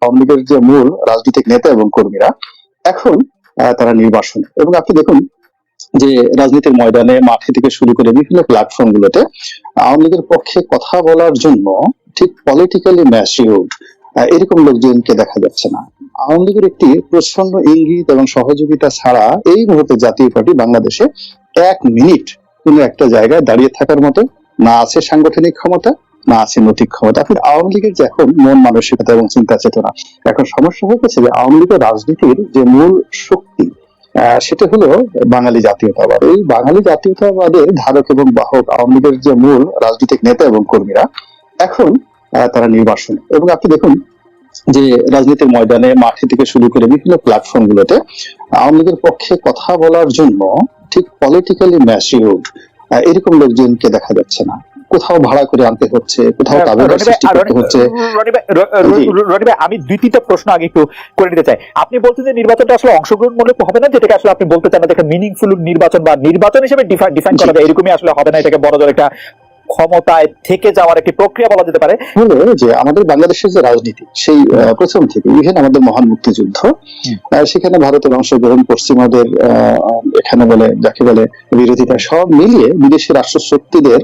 আওয়ামী লীগের যে মূল রাজনৈতিক নেতা এবং কর্মীরা এখন তারা নির্বাসনে, এবং আপনি দেখুন যে রাজনীতির ময়দানে মাঠে থেকে শুরু করে বিভিন্ন প্ল্যাটফর্ম গুলোতে আওয়ামী লীগের পক্ষে কথা বলার জন্য ঠিক পলিটিক্যালি ম্যাচিউরড এরকম লোকজনকে দেখা যাচ্ছে না। আওয়ামী লীগের একটি প্রচন্ড ইঙ্গিত এবং সহযোগিতা ছাড়া এই মুহূর্তে জাতীয় পার্টি বাংলাদেশে 1 মিনিট কোন একটা জায়গায় দাঁড়িয়ে থাকার মতো না আছে সাংগঠনিক ক্ষমতা, না আছে নৈতিক ক্ষমতা। আপনি আওয়ামী লীগের যে এখন মন মানসিকতা এবং চিন্তা চেতনা, এখন সমস্যা হয়ে গেছে যে আওয়ামী লীগের রাজনীতির যে মূল শক্তি সেটা হলো বাঙালি জাতীয়তাবাদ। এই বাঙালি জাতীয়তাবাদের ধারক এবং বাহক আওয়ামী লীগের যে মূল রাজনৈতিক নেতা এবং কর্মীরা এখন তারা নির্বাসনে, এবং আপনি দেখুন যে রাজনীতির ময়দানে মাঠে থেকে শুরু করে বিভিন্ন প্ল্যাটফর্ম গুলোতে আওয়ামী লীগের পক্ষে কথা বলার জন্য ঠিক পলিটিক্যালি ম্যাচিউরড এরকম লোকজনকে দেখা যাচ্ছে না। কোথাও ভাড়া করে আনতে হচ্ছে, কোথাও তাবেদার সৃষ্টি করতে হচ্ছে। রনি ভাই, আমি 2-3টা প্রশ্ন আগে একটু করে নিতে চাই। আপনি বলছেন যে নির্বাচনটা আসলে অংশগ্রহণমূলক হবে না, যেটাকে আসলে আপনি বলতে চান না দেখেন মিনিংফুল নির্বাচন বা নির্বাচন হিসেবে ডিফাইন করা যায় এরকমই আসলে হবে না, এটাকে বড় ধরনের একটা ক্ষমতায় থেকে যাওয়ার একটি প্রক্রিয়া বলা যেতে পারে। হলো যে আমাদের বাংলাদেশের যে রাজনীতি সেই প্রথম থেকে ইভেন আমাদের মহান মুক্তিযুদ্ধ, সেখানে ভারতের অংশগ্রহণ, পশ্চিমাদের এখানে বলে যাকে বলে বিরোধিতা, সব মিলিয়ে বিদেশি রাষ্ট্র শক্তিদের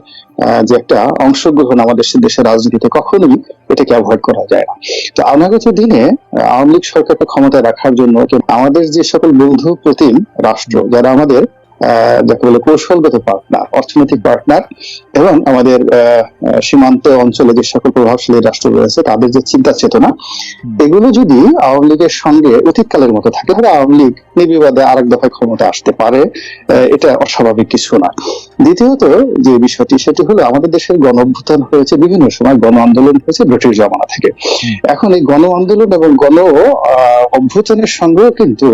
যে একটা অংশগ্রহণ আমাদের দেশের রাজনীতিতে কখনোই এটাকে অ্যাভয়েড করা যায় না। তো অনাগত দিনে আওয়ামী লীগ সরকারকে ক্ষমতায় রাখার জন্য আমাদের যে সকল বন্ধু প্রতিম রাষ্ট্র, যারা আমাদের যাকে বলে কৌশলগত পার্টনার, অর্থনৈতিক পার্টনার, এবং আমাদের সীমান্ত অঞ্চলে যে সকল প্রভাবশালী রাষ্ট্র রয়েছে তাদের যে চিন্তা চেতনা, এগুলো যদি আওয়ামী লীগের সঙ্গে অতীতকালের মতো থাকে তাহলে আওয়ামী লীগ নির্বিবাদে আরেক দফায় ক্ষমতা আসতে পারে, এটা অস্বাভাবিক কিছু না। দ্বিতীয়ত যে বিষয়টি সেটি হলো আমাদের দেশের গণ অভ্যুত্থান হয়েছে বিভিন্ন সময়, গণ আন্দোলন হয়েছে ব্রিটিশ জামানা থেকে। এখন এই গণ আন্দোলন এবং গণ অভ্যুত্থানের সঙ্গেও কিন্তু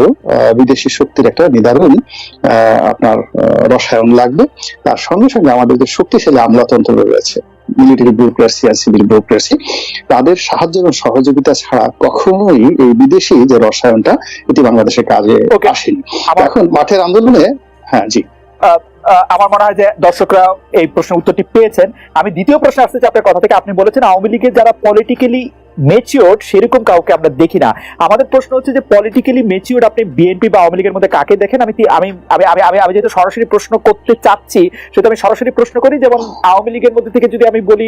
বিদেশি শক্তির একটা নিদারুণ আপনার রসায়ন লাগবে। তার সঙ্গে সঙ্গে আমাদের যে শক্তিশালী আমলাতন্ত্র রয়েছে, মিলিটারি ব্যুরোক্রেসি আর সিভিল ব্যুরোক্রেসি, তাদের সাহায্য এবং সহযোগিতা ছাড়া কখনোই এই বিদেশি যে রসায়নটা এটি বাংলাদেশের কাজে আসেনি। এখন মাঠের আন্দোলনে জি আমার মনে হয় যে দর্শকরা এই প্রশ্নের উত্তরটি পেয়েছেন। আমি দ্বিতীয় প্রশ্ন আসতে আপনার কথা থেকে, আপনি বলেছেন আওয়ামী লীগের যারা পলিটিক্যালি মেচিওর সেরকম কাউকে আমরা দেখি না। আমাদের প্রশ্ন হচ্ছে যে পলিটিক্যালি মেচিওর আপনি বিএনপি বা আওয়ামী লীগের মধ্যে কাকে দেখেন? আমি যেহেতু সরাসরি প্রশ্ন করতে চাচ্ছি সেটা আমি সরাসরি প্রশ্ন করি। যেমন আওয়ামী লীগের মধ্যে থেকে যদি আমি বলি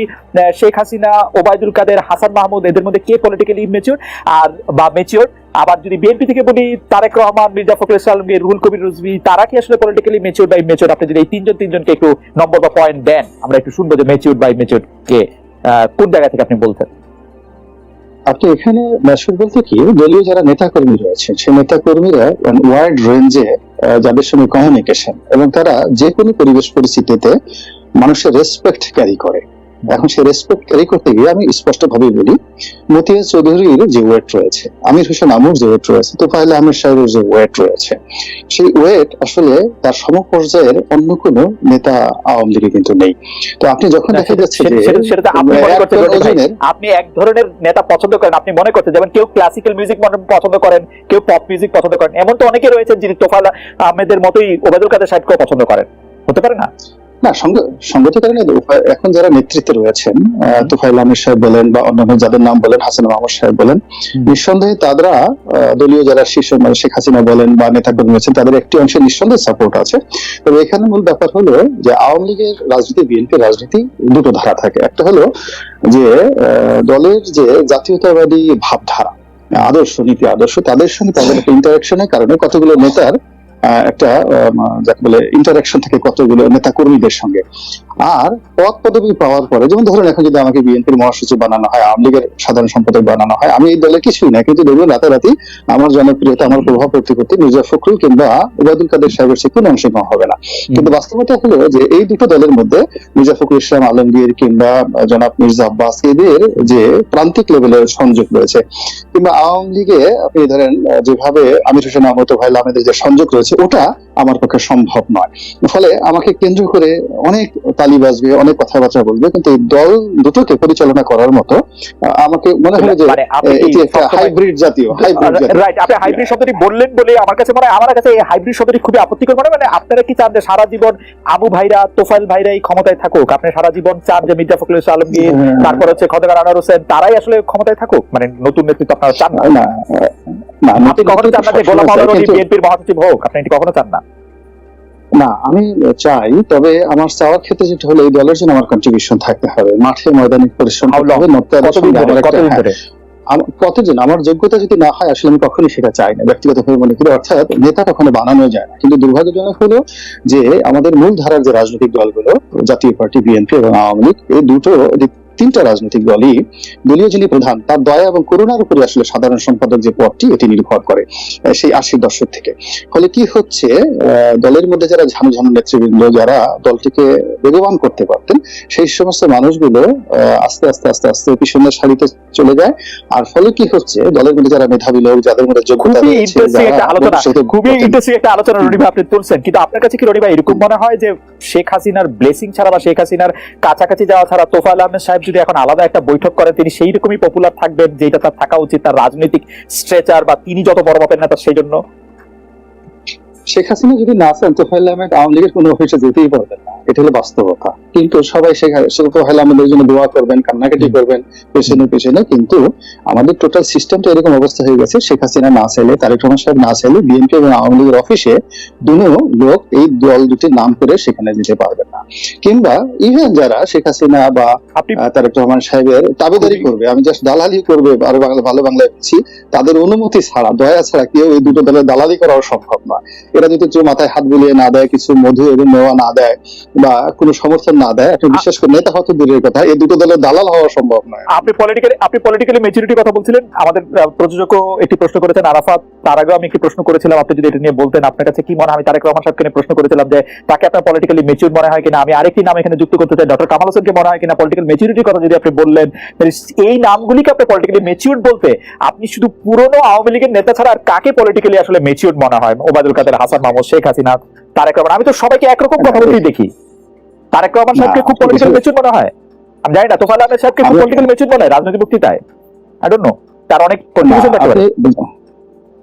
শেখ হাসিনা, ওবায়দুল কাদের, হাসান মাহমুদ, এদের মধ্যে কে পলিটিক্যালি মেচিওর আর বা মেচিওর? আবার যদি বিএনপি থেকে বলি তারেক রহমান, মির্জা ফখরুল ইসলাম, রুহুল কবির রিজভী, তারা কি আসলে পলিটিক্যালি মেচিওর বা ইমেচিওর? আপনি যদি এই তিনজনকে একটু নম্বর বা পয়েন্ট দেন, আমরা একটু শুনবো যে মেচিওর বা ইমেচিওর কে কোন জায়গা থেকে আপনি বলছেন। আপনি এখানে ম্যাচিওর বলতে কি, দলীয় যারা নেতাকর্মী রয়েছেন সেই নেতাকর্মীরা ওয়াইড রেঞ্জে যাদের সঙ্গে কমিউনিকেশন, এবং তারা যে কোনো পরিবেশ পরিস্থিতিতে মানুষের রেসপেক্ট ক্যারি করে। এখন সেই রেসপেক্ট ক্যারি করতে গিয়ে আমি স্পষ্ট ভাবে বলি, মতিয়া চৌধুরীর যে ওয়েট রয়েছে, আমির হোসেন আমুর যে ওয়েট রয়েছে, তোফায়েল আহমেদ সাহেবের যে ওয়েট রয়েছে, সেই ওয়েট আসলে তার সমপর্যায়ের অন্য কোন নেতা আওয়ামী লীগে কিন্তু নেই। তো আপনি যখন দেখা যাচ্ছে যে আপনি এক ধরনের নেতা পছন্দ করেন, আপনি মনে করছেন যেমন কেউ ক্লাসিক্যাল মিউজিক পছন্দ করেন, কেউ পপ মিউজিক পছন্দ করেন, এমন তো অনেকে রয়েছেন যিনি তোফায়েল আহমেদের মতোই ওবায়দুল কাদের সাহেবকেও পছন্দ করেন, হতে পারে না? না, সঙ্গত কারণে এখন যারা নেতৃত্বে রয়েছেন, তোফায়েল আহমেদ সাহেব বলেন বা অন্যান্য যাদের নাম বলেন, হাসান মাহমুদ সাহেব বলেন, নিঃসন্দেহে তারা দলীয় যারা শীর্ষ শেখ হাসিনা বলেন বা নেতাকর্মী রয়েছেন তাদের একটি অংশে নিঃসন্দেহে সাপোর্ট আছে। তবে এখানে মূল ব্যাপার হলো যে আওয়ামী লীগের রাজনীতি, বিএনপির রাজনীতি দুটো ধারা থাকে। একটা হলো যে দলের যে জাতীয়তাবাদী ভাবধারা, আদর্শ, নীতি আদর্শ, তাদের সঙ্গে তাদের একটা ইন্টারাকশনের কারণে কতগুলো নেতার একটা যাকে বলে ইন্টারাকশন থাকে কতগুলো নেতা কর্মীদের সঙ্গে। আর পদ পদবি পাওয়ার পরে, যেমন ধরুন এখন যদি আমাকে বিএনপির মহাসচিব বানানো হয়, আওয়ামী লীগের সাধারণ সম্পাদক বানানো হয়, আমি এই দলের কিছুই না, কিন্তু দেখবেন রাতারাতি আমার জনপ্রিয়তা, আমার প্রভাব প্রতিপত্তি মির্জা ফখরুল কিংবা ওবায়দুল কাদের সাহেবের সে কোনো অংশে কম হবে না। কিন্তু বাস্তবতা হলো যে এই দুটো দলের মধ্যে মির্জা ফখরুল ইসলাম আলমগীর কিংবা জনাব মির্জা আব্বাস, এদের যে প্রান্তিক লেভেলের সংযোগ রয়েছে, কিংবা আওয়ামী লীগে আপনি ধরেন যেভাবে আমির হোসেন আহমদ, তোফায়েল আহমেদের যে সংযোগ রয়েছে, ওটা আমার পক্ষে সম্ভব নয়। ফলে আমাকে কেন্দ্র করে অনেক তালি বাজবে, অনেক কথাবার্তা বলবে, কিন্তু এই দল দুটোকে পরিচালনা করার মতো আমাকে মনে হয় যে মানে আপনি এটি একটা হাইব্রিড জাতীয় রাইট, আপনি হাইব্রিড শব্দটি বললেন বলে আমার কাছে মনে হয়, আমার কাছে এই হাইব্রিড শব্দটি খুবই আপত্তিকর মনে হয়। মানে আপনারা কি চান যে সারা জীবন আবু ভাইরা, তোফাইল ভাইরা এই ক্ষমতায় থাকুক? আপনি সারা জীবন চান যে মির্জা ফখরুল ইসলাম আলমগীর, তারপর হচ্ছে খন্দকার আনোয়ার হোসেন, তারাই আসলে ক্ষমতায় থাকুক? মানে নতুন নেতৃত্ব আপনারা চান না? না, আপনি কখনো চান না যে গোলাম মাওলা রনি বিএনপির মহাসচিব হোক? আপনি এটি কখনো চান না? না, আমি চাই, তবে আমার চাওয়ার ক্ষেত্রে যেটা হলো এই দলের জন্য আমার কন্ট্রিবিউশন থাকতে হবে, মাঠে ময়দানে পরিশ্রম করতে হবে। কতজন আমার যোগ্যতা যদি না হয় আসলে আমি কখনোই সেটা চাই না ব্যক্তিগতভাবে মনে করি। অর্থাৎ নেতা কখনো বানানো যায় না, কিন্তু দুর্ভাগ্যজনক হলো যে আমাদের মূল ধারার যে রাজনৈতিক দলগুলো, জাতীয় পার্টি, বিএনপি এবং আওয়ামী লীগ, এই তিনটা রাজনৈতিক দলই দলীয় যিনি প্রধান তার দয়া এবং করুণার উপরে আসলে সাধারণ সম্পাদক যে পদটি এটি নির্ভর করে সেই 80 দশক থেকে। ফলে কি হচ্ছে, দলের মধ্যে যারা ঝানু ঝানু নেতৃবৃন্দ, যারা দলটিকে বেগবান করতে পারতেন, সেই সমস্ত মানুষগুলো আস্তে আস্তে আস্তে আস্তে পিছনের সারিতে চলে যায়। আর ফলে কি হচ্ছে, দলের মধ্যে যারা মেধাবী লোক, যাদের মধ্যে যোগ্যতা রয়েছে, খুবই ইন্টারেস্টিং একটা আলোচনা রনি ভাই আপনি তুলছেন। কিন্তু আপনার কাছে কি রনি ভাই এরকম মনে হয় যে শেখ হাসিনার ব্লেসিং ছাড়া বা শেখ হাসিনার কাছাকাছি যাওয়া ছাড়া তোফায়েল আহমেদ সাহেব যদি এখন আলাদা একটা বৈঠক করে তিনি সেই রকমই পপুলার থাকবেন যেটা তার থাকা উচিত, তার রাজনৈতিক স্ট্রেচার বা তিনি যত বড় মাপের নেতা সেই জন্য? শেখ হাসিনা যদি না চান তোফায়েল আহমেদ আওয়ামী লীগের কোনো অফিসে যেতেই পারবেন না, এটা হলো বাস্তবতা। কিন্তু সবাই তোফায়েল আহমেদের জন্য দোয়া করবেন, কান্নাকাটি করবেন পেছনে পেছনে। কিন্তু আমাদের টোটাল সিস্টেমটা এরকম অবস্থা হয়ে গেছে, শেখ হাসিনা না চাইলে, তারেক রহমান সাহেব না চাইলে বিএনপি এবং আওয়ামী লীগের অফিসে দুনো লোক এই দল দুটির নাম করে সেখানে যেতে পারবেন না। কিংবা ইভেন যারা শেখ হাসিনা বা তারেক রহমান সাহেবের তাবেদারি করবে, আমি জাস্ট দালালি করবে, আরো ভালো বাংলায় বলছি, তাদের অনুমতি ছাড়া, দয়া ছাড়া কেউ এই দুটো দলের দালালি করাও সম্ভব নয়। এরা যদি কেউ মাথায় হাত বুলিয়ে না দেয়, কিছু মধু এবং মেওয়া না দেয় বা কোনো সমর্থন না দেয়, আপনি বিশ্বাস করে নেতা হতে দূরের কথা, এই দুটো দলের দালাল হওয়া সম্ভব নয়। আপনি পলিটিক্যালি ম্যাচুরিটি কথা বলছিলেন, আমাদের প্রযোজকও একটি প্রশ্ন করেছেন আরাফাত, তার আগেও আমি একটি প্রশ্ন করেছিলাম, আপনি যদি এটা নিয়ে বলতেন আপনার কাছে কি মনে হয়। আমি তারেক রহমান সাহেবকে নিয়ে প্রশ্ন করেছিলাম যে তাকে আপনার পলিটিক্যালি ম্যাচিউর মনে হয় কিনা। আমি আরেকটি নাম এখানে যুক্ত করতে চাই, ডক্টর কামাল হোসেনকে মনে হয় কিনা পলিটিক্যাল ম্যাচুরিটির কথা যদি আপনি বললেন, এই নামগুলিকে আপনি পলিটিক্যালি ম্যাচিউর বলতে আপনি শুধু পুরনো আওয়ামী লীগের নেতা ছাড়া আর কাকে পলিটিক্যালি আসলে ম্যাচিউর মনে হয়? ওবায়দুল কাদের, হাসান মাহমুদ, শেখ হাসিনা, তারেক রহমান, আমি তো সবাইকে একরকম কথা বলতেই দেখি। তারেক রহমান সাহেবকে খুব পলিটিক্যাল ম্যাচিউর মনে হয়, আমি জানি না। তোফায়েল আহমেদ সাহেবকে খুব পলিটিক্যাল ম্যাচিউর মনে হয় রাজনৈতিক বক্তৃতায়, আই ডোন্ট নো, তার অনেক কন্ট্রিবিউশন থাকতে পারে।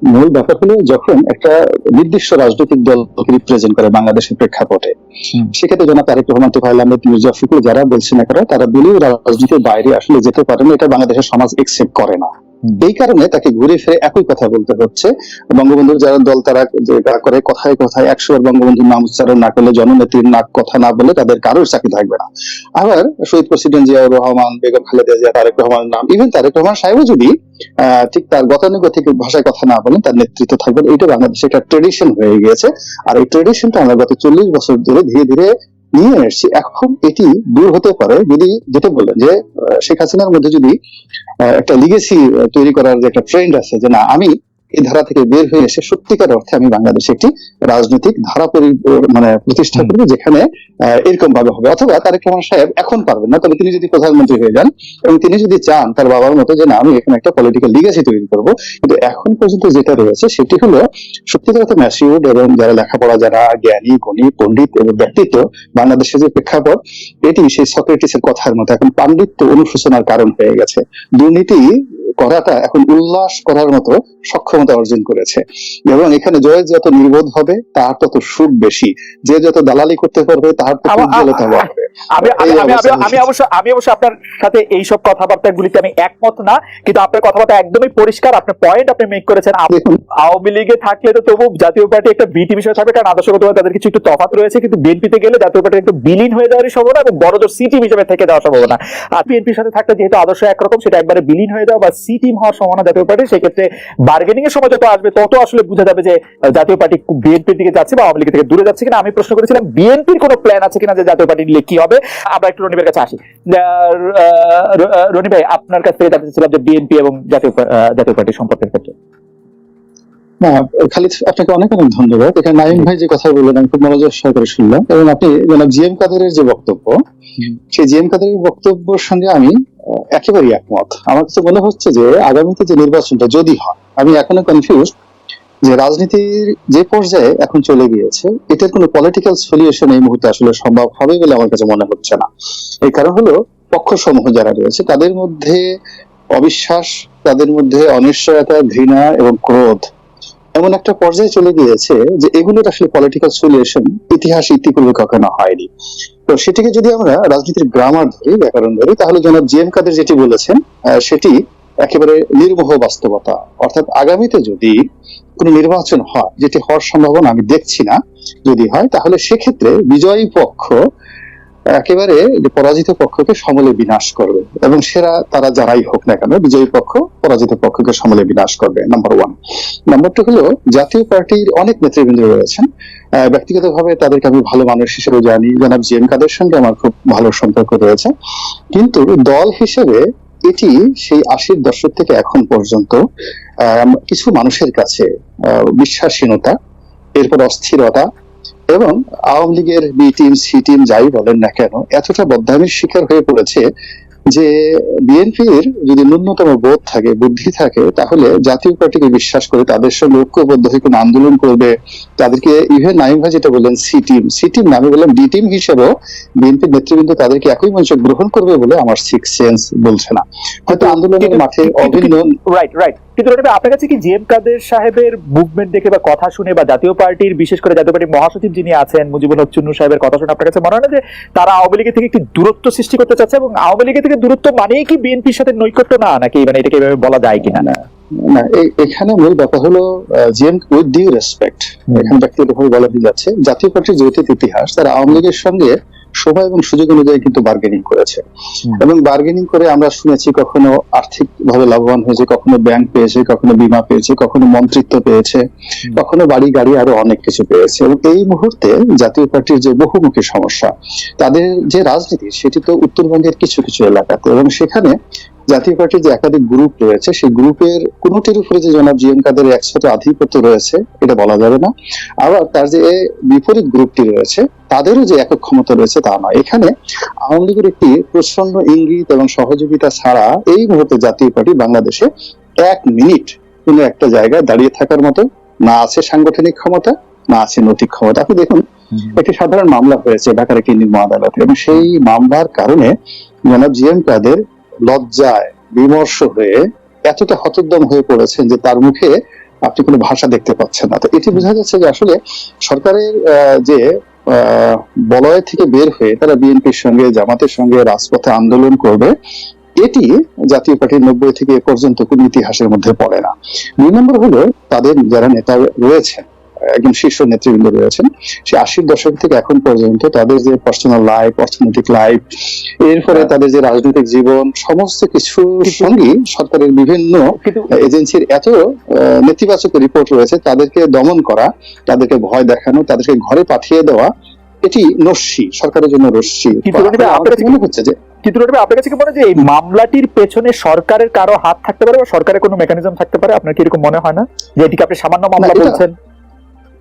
মূল ব্যাপার হলো যখন একটা নির্দিষ্ট রাজনৈতিক দল রিপ্রেজেন্ট করে বাংলাদেশের প্রেক্ষাপটে, সেক্ষেত্রে জনাব তারেক রহমান, তোফায়েল আহমেদ, মির্জা ফখরুল যারা বলছে না কেন, তারা দলীয় রাজনীতির বাইরে আসলে যেতে পারে না, এটা বাংলাদেশের সমাজ একসেপ্ট করে না। এই কারণে তাকে ঘুরে ফিরে একই কথা বলতে হচ্ছে। বঙ্গবন্ধুর যারা দল, তারা যেটা করে কথায় কথায় 100 বার বঙ্গবন্ধুর নাম উচ্চারণ না করলে, জননেত্রীর নাম কথা না বলে তাদের কারোর চাকরি থাকবে না। আবার শহীদ প্রেসিডেন্ট জিয়াউর রহমান, বেগম খালেদা জিয়া, তারেক রহমানের নাম, ইভেন তারেক রহমান সাহেবও যদি ঠিক তার গতানুগতিক ভাষায় কথা না বলেন, তার নেতৃত্ব থাকবে। এটা বাংলাদেশে একটা ট্রেডিশন হয়ে গিয়েছে। আর এই ট্রেডিশনটা আমরা গত 40 বছর ধরে ধীরে ধীরে নিয়ে এসেছি। এখন এটি দূর হতে পারে যদি, যেটা বললেন যে শেখ হাসিনার মধ্যে যদি একটা লিগেসি তৈরি করার যে একটা ট্রেন্ড আছে, যে না, আমি এই ধারা থেকে বের হয়ে এসে সত্যিকার অর্থে আমি বাংলাদেশে একটি রাজনৈতিক ধারা প্রতিষ্ঠা করবো যেখানে এরকম ভাবে হবে। অথবা তারেক রহমান সাহেব এখন পারবেন না, তবে তিনি যদি প্রধানমন্ত্রী হয়ে যান এবং তিনি যদি চান তার বাবার মতো যে না, আমি এখানে একটা পলিটিক্যাল লিগেসি তৈরি করবো। কিন্তু এখন পর্যন্ত যেটা রয়েছে সেটি হলো সত্যিকার অর্থে ম্যাচিউরড এবং যারা লেখাপড়া, যারা জ্ঞানী, গুণী, পণ্ডিত এবং ব্যক্তিত্ব, বাংলাদেশের যে প্রেক্ষাপট, এটি সেই সক্রেটিসের কথার মতো এখন পাণ্ডিত্য অনুশোচনার কারণ হয়ে গেছে। দুর্নীতি করাটা এখন উল্লাস করার মতো সক্ষমতা অর্জন করেছে এবং এখানে জয় যত নির্বোধ হবে তার তত সুখ বেশি, যে যত দালালি করতে পারবে তার তত উজ্জ্বলতা বাড়বে। আমি অবশ্য আপনার সাথে এইসব কথাবার্তাগুলিতে আমি একমত না, কিন্তু আপনার কথাবার্তা একদমই পরিষ্কার, আপনার পয়েন্ট আপনি মেক করেছেন। আওয়ামী লীগে থাকলে তো তবু জাতীয় পার্টি একটা বিটি বিষয় থাকবে, কারণ আদর্শগতভাবে তাদের কিছু একটু তফাৎ রয়েছে, কিন্তু বিএনপিতে গেলে জাতীয় পার্টি একটু বিলীন হয়ে যাওয়ারই সম্ভাবনা এবং বড় জোর সি টিম হিসেবে থেকে যাওয়ার সম্ভাবনা। আর বিএনপির সাথে থাকলে যেহেতু আদর্শ একরকম, সেটা একবারে বিলীন হয়ে যাওয়া বা সি টিম হওয়ার সম্ভাবনা জাতীয় পার্টি। সেক্ষেত্রে বার্গেনিং এর সময় যত আসবে তত আসলে বোঝা যাবে যে জাতীয় পার্টি বিএনপির দিকে যাচ্ছে বা আওয়ামী লীগ থেকে দূরে যাচ্ছে কিনা। আমি প্রশ্ন করেছিলাম বিএনপির কোনো প্ল্যান আছে কিনা যে জাতীয় পার্টি নিলে কি হবে। আমরা একটু রনি ভাইয়ের কাছে আসি। রনি ভাই, আপনার কাছ থেকে জানতে চাচ্ছিলাম যে বিএনপি এবং জাতীয় পার্টি সম্পর্কের ক্ষেত্রে। না, খালিদ, আপনাকে অনেক অনেক ধন্যবাদ। এখানে নাইম ভাই যে কথা বললেন আমি খুব মনোযোগ সহকারে শুনলাম, এবং আপনি জনাব জিএম কাদেরের যে বক্তব্য, সেই জিএম কাদেরের বক্তব্যের সঙ্গে আমি একেবারেই একমত। আমার কাছে মনে হচ্ছে যে আগামীতে যে নির্বাচনটা যদি হয়, আমি এখনো কনফিউজ যে রাজনীতির যে পর্যায়ে এখন চলে গিয়েছে, এটার কোনো পলিটিক্যাল সলিউশন এই মুহূর্তে আসলে সম্ভব হবে বলে আমার কাছে মনে হচ্ছে না। এই কারণ হলো পক্ষ সমূহ যারা রয়েছে তাদের মধ্যে অবিশ্বাস, তাদের মধ্যে অনিশ্চয়তা, ঘৃণা এবং ক্রোধ এমন একটা পর্যায়ে চলে গিয়েছে যে এগুলোর আসলে পলিটিক্যাল সলিউশন ইতিহাস ইতিপূর্বে কখনো হয়নি। তো সেটিকে যদি আমরা রাজনীতির গ্রামার ধরি, ব্যাকরণ ধরি, তাহলে জনাব জি এম কাদের যেটি বলেছেন সেটি একেবারে নির্মোহ বাস্তবতা। অর্থাৎ আগামীতে যদি কোনো নির্বাচন হয়, যেটি হওয়ার সম্ভাবনা আমি দেখছি না, যদি হয় তাহলে সেক্ষেত্রে বিজয়ী পক্ষ একেবারে পরাজিত পক্ষকে সমূলে বিনাশ করবে, এবং তারা যারাই হোক না কেন, বিজয়ী পক্ষ পরাজিত পক্ষকে সমূলে বিনাশ করবে, নাম্বার ওয়ান। নাম্বার টু হলো, জাতীয় পার্টির অনেক নেতৃবৃন্দ রয়েছেন, ব্যক্তিগতভাবে তাদেরকে আমি ভালো মানুষ হিসেবে জানি, জনাব জি এম কাদের সঙ্গে আমার খুব ভালো সম্পর্ক রয়েছে, কিন্তু দল হিসেবে এটি সেই 80-র দশক থেকে এখন পর্যন্ত কিছু মানুষের কাছে বিশ্বাসহীনতা, এরপর অস্থিরতা, এবং আওয়ামী লীগের বি টিম সি টিম যাই বলেন না কেন এতটা বদনামির শিকার হয়ে পড়েছে যে বিএনপির যদি ন্যূনতম বোধ থাকে, বুদ্ধি থাকে, তাহলে জাতীয় পার্টিকে বিশ্বাস করে তাদের সঙ্গে ঐক্যবদ্ধ হয়ে কোনো আন্দোলন করবে, তাদেরকে ইভেন নাইম ভাই যেটা বললেন সি টিম নামে বললাম ডি টিম হিসেবেও বিএনপির নেতৃবৃন্দ তাদেরকে একই মঞ্চে গ্রহণ করবে বলে আমার সিক্স সেন্স বলছে না। হয়তো আন্দোলনের মাঠে অভিন্ন রাইট কিন্তু আপনার কাছে কি জি এম কাদের সাহেবের মুভমেন্ট দেখে বা কথা শুনে, বা জাতীয় পার্টির বিশেষ করে জাতীয় পার্টির মহাসচিব যিনি আছেন মুজিবুল হক চুন্নু সাহেবের কথা শুনে আপনার কাছে মনে হয় না যে তারা আওয়ামী লীগের থেকে একটি দূরত্ব সৃষ্টি করতে চাচ্ছে, এবং আওয়ামী লীগের থেকে দূরত্ব মানেই কি বিএনপির সাথে নৈকট্য না, নাকি মানে এটাকে এভাবে বলা যায় কিনা? না, এখানে মূল ব্যাপার হলো জিএম উইথ ডিউ রেসপেক্ট, এখানে ব্যক্তিগতভাবে বলা যাচ্ছে জাতীয় পার্টির যে অতীত ইতিহাস, তারা আওয়ামী লীগের সঙ্গে সময় এবং সুযোগ অনুযায়ী কিন্তু বার্গেনিং করেছে, এবং বার্গেনিং করে আমরা শুনেছি কখনো আর্থিক ভাবে লাভবান হয়েছে, কখনো ব্যাংক পেয়েছে, কখনো বীমা পেয়েছে, কখনো মন্ত্রিত্ব পেয়েছে, কখনো বাড়ি গাড়ি আরো অনেক কিছু পেয়েছে। এবং এই মুহূর্তে জাতীয় পার্টির যে বহুমুখী সমস্যা, তাদের যে রাজনীতি, সেটি তো উত্তরবঙ্গের কিছু কিছু এলাকাতে, এবং সেখানে জাতীয় পার্টির যে একাধিক গ্রুপ রয়েছে, সেই গ্রুপের কোনটির উপরে যে জনাব জি এম কাদের একসাথে আধিপত্য রয়েছে এটা বলা যাবে না, আবার তার যে বিপরীত গ্রুপটি রয়েছে তাদেরও যে একক ক্ষমতা রয়েছে তা নয়। এখানে আওয়ামী লীগের একটি প্রচন্ড ইঙ্গিত এবং সহযোগিতা ছাড়া এই মুহূর্তে জাতীয় পার্টি বাংলাদেশে এক মিনিট কোন একটা জায়গায় দাঁড়িয়ে থাকার মতো না আছে সাংগঠনিক ক্ষমতা, না আছে নৈতিক ক্ষমতা। আপনি দেখুন, একটি সাধারণ মামলা হয়েছে ঢাকার একটি নিম্ন আদালতে, এবং সেই মামলার কারণে জনাব জি এম কাদের লজ্জায় বিমর্ষ হয়ে এতটা হতোদ্যম হয়ে পড়েছেন যে তার মুখে আপনি কোনো ভাষা দেখতে পাচ্ছেন না। তো এটি বোঝা যাচ্ছে যে আসলে সরকারের যে বলয় থেকে বের হয়ে তারা বিএনপির সঙ্গে, জামাতের সঙ্গে রাজপথে আন্দোলন করবে, এটি জাতীয় পার্টির 90 থেকে এ পর্যন্ত কোন ইতিহাসের মধ্যে পড়ে না। 2 নম্বর হলো, তাদের যারা নেতা রয়েছেন, একদম শীর্ষ নেতৃবৃন্দ রয়েছেন, সে 80-র দশক থেকে এখন পর্যন্ত তাদের যে পার্সোনাল লাইফ, অর্থনৈতিক লাইফ, এরপরে তাদের যে রাজনৈতিক জীবন, সমস্ত কিছুর সঙ্গে সরকারের বিভিন্ন এজেন্সির এত নেতিবাচক রিপোর্ট রয়েছে, তাদেরকে দমন করা, তাদেরকে ভয় দেখানো, তাদেরকে ঘরে পাঠিয়ে দেওয়া, এটি নস্যি, সরকারের জন্য রস্যি। মনে হচ্ছে যে কিন্তু আপনার কাছে কি মনে হয় যে এই মামলাটির পেছনে সরকারের কারো হাত থাকতে পারে, বা সরকারের কোনো মেকানিজম থাকতে পারে? আপনার কি এরকম মনে হয় না যে এটিকে আপনি সামান্য মামলা বলছেন,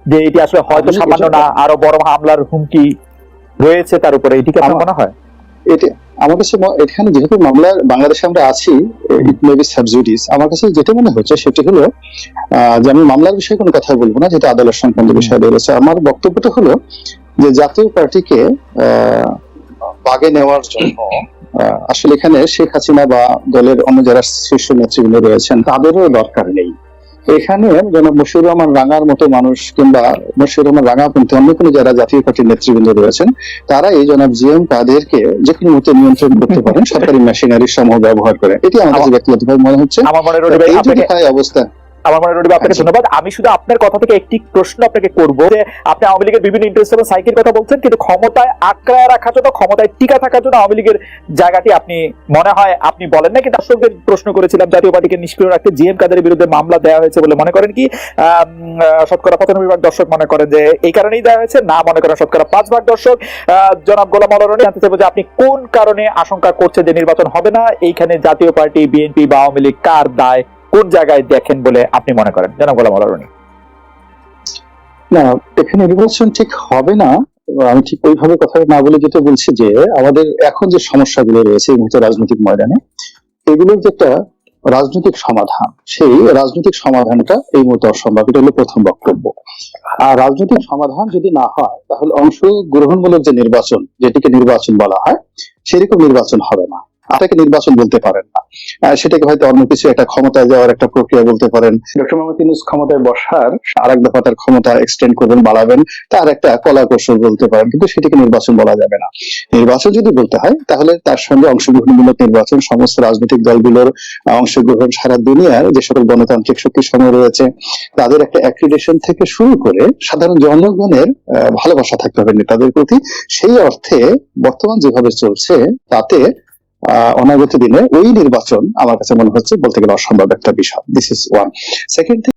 যে এটি আসলে হয়তো সামান্য না, আরো বড় হামলার হুমকি রয়েছে তার উপরে? এটি কি আপনার মনে হয়? এটি আমার কাছে এখানে যেহেতু মামলা বাংলাদেশে আমরা আছি, ইট মে বি সাবজুডিস, আমার কাছে যেটা মনে হচ্ছে সেটি হলো যে আমি মামলার বিষয়ে কোনো কথা বলবো না, যেটা আদালত সংক্রান্ত বিষয় রয়েছে। আমার বক্তব্যটা হলো যে জাতীয় পার্টিকে বাগে নেওয়ার জন্য আসলে এখানে শেখ হাসিনা বা দলের অন্য যারা শীর্ষ নেতৃবৃন্দ রয়েছেন তাদেরও দরকার নেই। এখানে জনাব মশিউর রহমান রাঙার মতো মানুষ, কিংবা মশিউর রহমান রাঙাপন্থী অন্য কোনো যারা জাতীয় পার্টির নেতৃবৃন্দ রয়েছেন, তারা এই জনাব জি এম কাদেরকে যে কোনো মতো নিয়ন্ত্রণ করতে পারেন সরকারি মেশিনারি সমূহ ব্যবহার করে। এটি আমার কাছে ব্যক্তিগতভাবে মনে হচ্ছে। আমার মনে হয় অবস্থা আপনাকে ধন্যবাদ। আমি শুধু আপনার কথা থেকে একটি প্রশ্ন আপনাকে করবো, যে আপনি আওয়ামী লীগের বিভিন্ন ইন্টারেস্ট এবং সাইকের কথা বলছেন, কিন্তু ক্ষমতায় আঁকড়ায় রাখার জন্য, ক্ষমতায় টিকা থাকার জন্য আওয়ামী লীগের জায়গাটি আপনি মনে হয় আপনি বলেন না। কিন্তু দর্শকদের প্রশ্ন করেছিলাম, জাতীয় পার্টিকে নিষ্ক্রিয় রাখতে জি এম কাদের বিরুদ্ধে মামলা দেওয়া হয়েছে বলে মনে করেন কি? শতকরা 95% দর্শক মনে করেন যে এই কারণেই দেওয়া হয়েছে, না মনে করেন শতকরা 5% দর্শক। জনাব গোলাম মওলানা জানতে চাইবো যে আপনি কোন কারণে আশঙ্কা করছেন যে নির্বাচন হবে না? এইখানে জাতীয় পার্টি, বিএনপি বা আওয়ামী লীগ কার দায়, কোন জায়গায় দেখেন বলে আপনি মনে করেন, জনাব গোলাম মওলানা? না, এখানে নির্বাচন ঠিক হবে না, আমি ঠিক ওইভাবে কথা না বলে যেটা বলছি যে আমাদের এখন যে সমস্যাগুলো রয়েছে এই মুহূর্তে রাজনৈতিক ময়দানে, এগুলোর যে একটা রাজনৈতিক সমাধান, সেই রাজনৈতিক সমাধানটা এই মুহূর্তে অসম্ভব। এটা হলো প্রথম বক্তব্য। আর রাজনৈতিক সমাধান যদি না হয়, তাহলে অংশগ্রহণমূলক যে নির্বাচন, যেটিকে নির্বাচন বলা হয়, সেরকম নির্বাচন হবে না। আপনাকে নির্বাচন বলতে পারেন না। সেটাকে হয়তো অন্য কিছু একটা ক্ষমতায় যাওয়ার একটা প্রক্রিয়া বলতে পারেন। ডক্টর মোহাম্মদ ইউনূস ক্ষমতায় বসার আরেক দফা তার ক্ষমতা এক্সটেন্ড করবেন, বাড়াবেন, তার একটা কলা কৌশল বলতে পারেন, কিন্তু সেটাকে নির্বাচন বলা যাবে না। নির্বাচন যদি বলতে হয় তাহলে তার সঙ্গে অংশগ্রহণমূলক নির্বাচন, সমস্ত রাজনৈতিক দলগুলোর অংশগ্রহণ, সারা দুনিয়ার যে সকল গণতান্ত্রিক শক্তির সঙ্গে রয়েছে তাদের একটা অ্যাক্রিডেশন থেকে শুরু করে সাধারণ জনগণের ভালোবাসা থাকতে হবে নেতাদের প্রতি। সেই অর্থে বর্তমান যেভাবে চলছে তাতে অনাগত দিনে ওই নির্বাচন আমার কাছে মনে হচ্ছে বলতে গেলে অসম্ভব একটা বিষয়। This is one. সেকেন্ড